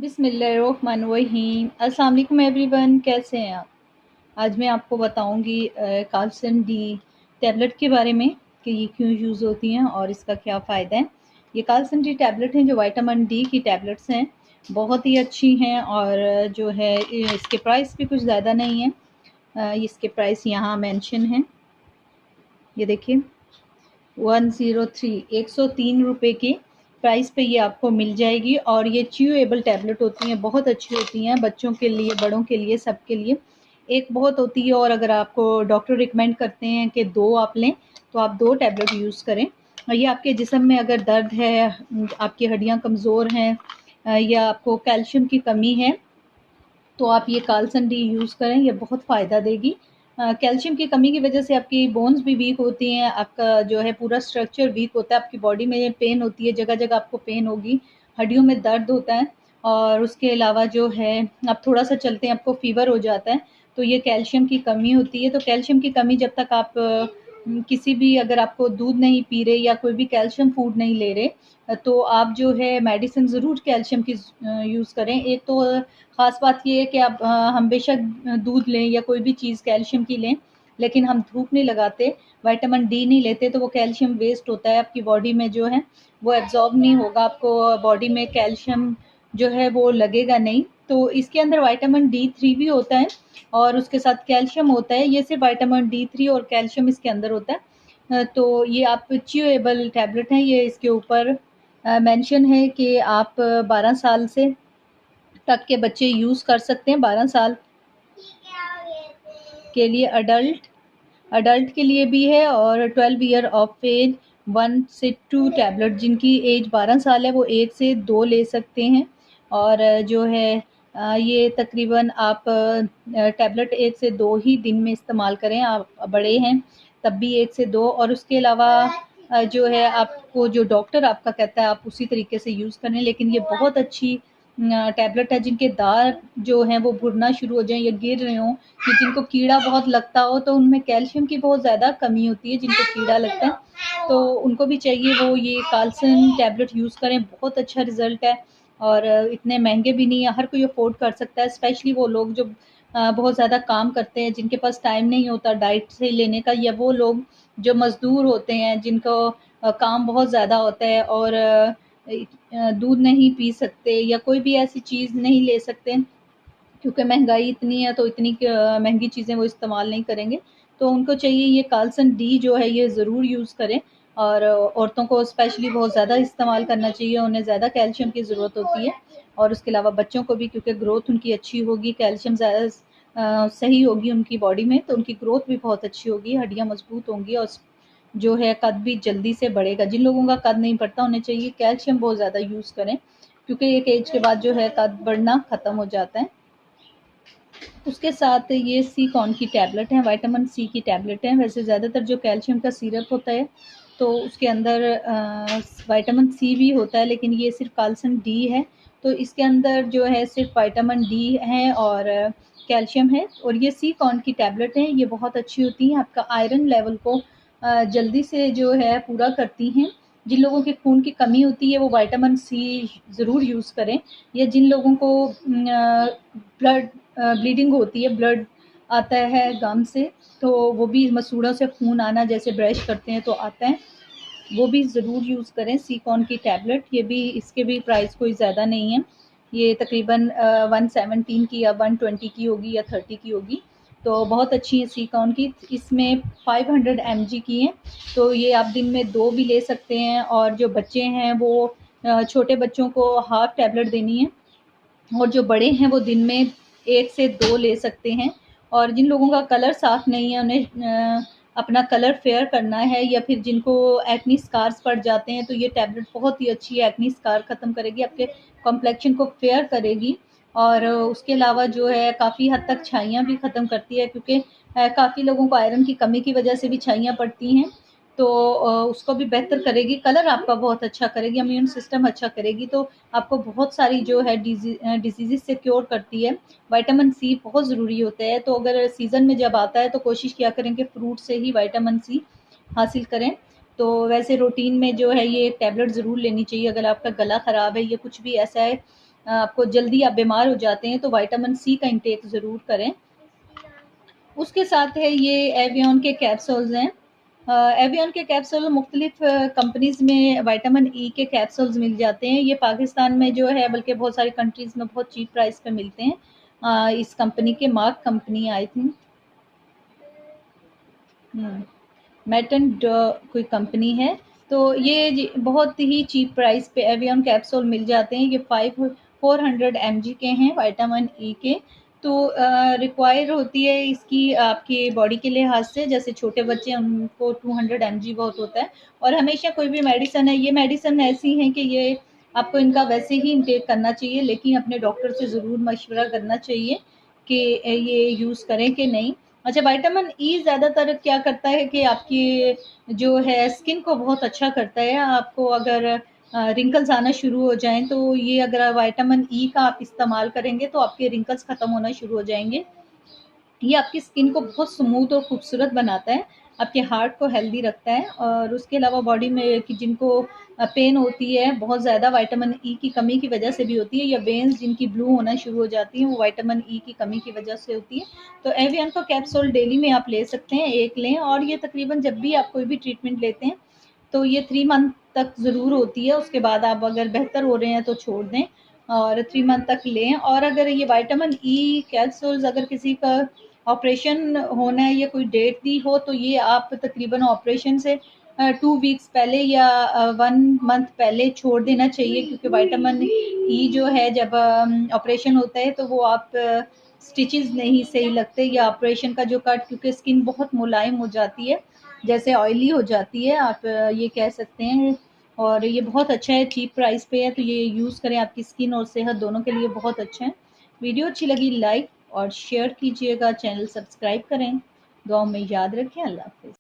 बिस्मिल्लाहिर्रहमानिर्रहीम। अस्सलाम वालेकुम एवरीवन, कैसे हैं आप। आज मैं आपको बताऊंगी काल्शियम डी टैबलेट के बारे में कि ये क्यों यूज़ होती हैं और इसका क्या फ़ायदा है। ये काल्शियम डी टैबलेट हैं जो विटामिन डी की टैबलेट्स हैं, बहुत ही अच्छी हैं और जो है इसके प्राइस भी कुछ ज़्यादा नहीं है। इसके प्राइस यहाँ मेंशन हैं, ये देखिए 103 के प्राइस पे ये आपको मिल जाएगी। और ये च्यूएबल टैबलेट होती हैं, बहुत अच्छी होती हैं बच्चों के लिए, बड़ों के लिए, सबके लिए एक बहुत होती है। और अगर आपको डॉक्टर रिकमेंड करते हैं कि 2 आप लें तो आप 2 टैबलेट यूज़ करें। ये आपके जिस्म में अगर दर्द है, आपकी हड्डियां कमज़ोर हैं या आपको कैल्शियम की कमी है तो आप ये काल्शियम डी यूज़ करें, ये बहुत फ़ायदा देगी। कैल्शियम की कमी की वजह से आपकी बोन्स भी वीक होती हैं, आपका जो है पूरा स्ट्रक्चर वीक होता है, आपकी बॉडी में पेन होती है, जगह जगह आपको पेन होगी, हड्डियों में दर्द होता है। और उसके अलावा जो है आप थोड़ा सा चलते हैं आपको फ़ीवर हो जाता है, तो ये कैल्शियम की कमी होती है। तो कैल्शियम की कमी जब तक आप किसी भी, अगर आपको दूध नहीं पी रहे या कोई भी कैल्शियम फूड नहीं ले रहे तो आप जो है मेडिसिन ज़रूर कैल्शियम की यूज़ करें। एक तो ख़ास बात ये है कि आप हम बेशक दूध लें या कोई भी चीज़ कैल्शियम की लें, लेकिन हम धूप नहीं लगाते, विटामिन डी नहीं लेते तो वो कैल्शियम वेस्ट होता है आपकी बॉडी में, जो है वो एब्जॉर्ब नहीं होगा, आपको बॉडी में कैल्शियम जो है वो लगेगा नहीं। तो इसके अंदर विटामिन डी3 भी होता है और उसके साथ कैल्शियम होता है। ये सिर्फ विटामिन डी3 और कैल्शियम इसके अंदर होता है। तो ये आप च्यूएबल टैबलेट हैं, ये इसके ऊपर मेंशन है कि आप 12 साल से तक के बच्चे यूज़ कर सकते हैं। 12 साल के लिए अडल्ट के लिए भी है और 12 ईयर ऑफ एज 1 से 2 टैबलेट, जिनकी एज 12 साल है वो 1 से 2 ले सकते हैं। और जो है ये तकरीबन आप टैबलेट 1 से 2 ही दिन में इस्तेमाल करें, आप बड़े हैं तब भी 1 से 2। और उसके अलावा जो है आपको जो डॉक्टर आपका कहता है आप उसी तरीके से यूज़ करें। लेकिन ये बहुत अच्छी टैबलेट है, जिनके दांत जो हैं वो भुरना शुरू हो जाएं या गिर रहे हों, कि जिनको कीड़ा बहुत लगता हो, तो उनमें कैल्शियम की बहुत ज़्यादा कमी होती है, जिनको कीड़ा लगता है तो उनको भी चाहिए वो ये काल्शियम टैबलेट यूज़ करें। बहुत अच्छा रिज़ल्ट है और इतने महंगे भी नहीं है, हर कोई अफोर्ड कर सकता है। स्पेशली वो लोग जो बहुत ज़्यादा काम करते हैं, जिनके पास टाइम नहीं होता डाइट से लेने का, या वो लोग जो मज़दूर होते हैं, जिनको काम बहुत ज़्यादा होता है और दूध नहीं पी सकते या कोई भी ऐसी चीज़ नहीं ले सकते, क्योंकि महंगाई इतनी है तो इतनी महंगी चीज़ें वो इस्तेमाल नहीं करेंगे। तो उनको चाहिए ये काल्शियम डी जो है ये ज़रूर यूज़ करें। और औरतों को स्पेशली बहुत ज़्यादा इस्तेमाल करना चाहिए, उन्हें ज़्यादा कैल्शियम की ज़रूरत होती है। और उसके अलावा बच्चों को भी, क्योंकि ग्रोथ उनकी अच्छी होगी, कैल्शियम ज़्यादा सही होगी उनकी बॉडी में, तो उनकी ग्रोथ भी बहुत अच्छी होगी, हड्डियाँ मजबूत होंगी और जो है कद भी जल्दी से बढ़ेगा। जिन लोगों का कद नहीं बढ़ता उन्हें चाहिए कैल्शियम बहुत ज़्यादा यूज़ करें, क्योंकि एक एज के बाद जो है कद बढ़ना ख़त्म हो जाता है। उसके साथ ये सी कॉन की टैबलेट है, विटामिन सी की टैबलेट है। वैसे ज़्यादातर जो कैल्शियम का सिरप होता है तो उसके अंदर विटामिन सी भी होता है, लेकिन ये सिर्फ काल्शियम डी है, तो इसके अंदर जो है सिर्फ विटामिन डी है और कैल्शियम है। और ये सी कॉन की टैबलेट है, ये बहुत अच्छी होती हैं, आपका आयरन लेवल को जल्दी से जो है पूरा करती हैं। जिन लोगों के खून की कमी होती है वो विटामिन सी ज़रूर यूज़ करें। या जिन लोगों को ब्लड ब्लीडिंग होती है, ब्लड आता है गम से, तो वो भी मसूड़ों से खून आना, जैसे ब्रश करते हैं तो आता है, वो भी ज़रूर यूज़ करें सीकॉन की टैबलेट। ये भी, इसके भी प्राइस कोई ज़्यादा नहीं है, ये तकरीबन 117 की या 120 की होगी या 30 की होगी। तो बहुत अच्छी है सीकॉन की, इसमें 500 mg की हैं, तो ये आप दिन में 2 भी ले सकते हैं। और जो बच्चे हैं वो छोटे बच्चों को हाफ टैबलेट देनी है और जो बड़े हैं वो दिन में 1 से 2 ले सकते हैं। और जिन लोगों का कलर साफ़ नहीं है, उन्हें अपना कलर फेयर करना है, या फिर जिनको एक्नी स्कार्स पड़ जाते हैं, तो ये टैबलेट बहुत ही अच्छी है, एक्नी स्कार ख़त्म करेगी, आपके कॉम्प्लेक्शन को फेयर करेगी। और उसके अलावा जो है काफ़ी हद तक छाइयाँ भी ख़त्म करती है, क्योंकि काफ़ी लोगों को आयरन की कमी की वजह से भी छाइयाँ पड़ती हैं, तो उसको भी बेहतर करेगी, कलर आपका बहुत अच्छा करेगी, इम्यून सिस्टम अच्छा करेगी, तो आपको बहुत सारी जो है डिजीज़ से क्योर करती है। विटामिन सी बहुत ज़रूरी होता है, तो अगर सीज़न में जब आता है तो कोशिश किया करें कि फ्रूट से ही विटामिन सी हासिल करें। तो वैसे रूटीन में जो है ये टैबलेट ज़रूर लेनी चाहिए, अगर आपका गला ख़राब है या कुछ भी ऐसा है आपको जल्दी आप बीमार हो जाते हैं, तो विटामिन सी का इंटेक ज़रूर करें। उसके साथ है ये एवियन के कैप्सूल्स हैं। एवियन के कैप्सूल मुख्तलिफ कंपनीज में विटामिन ई के कैप्सूल्स मिल जाते हैं। ये पाकिस्तान में जो है, बल्कि बहुत सारी कंट्रीज में बहुत चीप प्राइस पे मिलते हैं। इस कंपनी के, मार्क कंपनी आई थिंक, मेटन कोई कंपनी है। तो ये बहुत ही चीप प्राइस पे एवियन कैप्सूल मिल जाते हैं। ये 400 mg के हैं विटामिन ई के। तो रिक्वायर होती है इसकी आपकी बॉडी के लिहाज से, जैसे छोटे बच्चे हैं उनको 200 mg बहुत होता है। और हमेशा कोई भी मेडिसिन है, ये मेडिसिन ऐसी हैं कि ये आपको इनका वैसे ही इंटेक करना चाहिए, लेकिन अपने डॉक्टर से ज़रूर मशवरा करना चाहिए कि ये यूज़ करें कि नहीं। अच्छा, विटामिन ई ज़्यादातर क्या करता है कि आपकी जो है स्किन को बहुत अच्छा करता है। आपको अगर रिंकल्स आना शुरू हो जाएँ, तो ये अगर विटामिन ई का आप इस्तेमाल करेंगे तो आपके रिंकल्स ख़त्म होना शुरू हो जाएँगे। ये आपकी स्किन को बहुत स्मूथ और खूबसूरत बनाता है, आपके हार्ट को हेल्दी रखता है। और उसके अलावा बॉडी में कि जिनको पेन होती है बहुत ज़्यादा विटामिन ई की कमी की वजह से भी होती है, या वेन्स जिनकी ब्लू होना शुरू हो जाती हैं, वो विटामिन ई की कमी की वजह से होती है। तो एवियन का कैप्सूल डेली में आप ले सकते हैं, 1 लें। और ये तकरीबन जब भी आप कोई भी ट्रीटमेंट लेते हैं तो ये 3 मंथ तक ज़रूर होती है। उसके बाद आप अगर बेहतर हो रहे हैं तो छोड़ दें, और 3 मंथ तक लें। और अगर ये विटामिन ई कैप्सूल्स अगर किसी का ऑपरेशन होना है या कोई डेट दी हो, तो ये आप तकरीबन ऑपरेशन से 2 वीक्स पहले या 1 मंथ पहले छोड़ देना चाहिए, क्योंकि विटामिन ई जो है जब ऑपरेशन होता है तो वो आप स्टिचेस नहीं सही लगते, या ऑपरेशन का जो कट, क्योंकि स्किन बहुत मुलायम हो जाती है, जैसे ऑयली हो जाती है, आप ये कह सकते हैं। और ये बहुत अच्छा है, चीप प्राइस पे है, तो ये यूज़ करें, आपकी स्किन और सेहत दोनों के लिए बहुत अच्छा है। वीडियो अच्छी लगी लाइक और शेयर कीजिएगा, चैनल सब्सक्राइब करें। दुआओं में याद रखें। अल्लाह हाफ़िज़।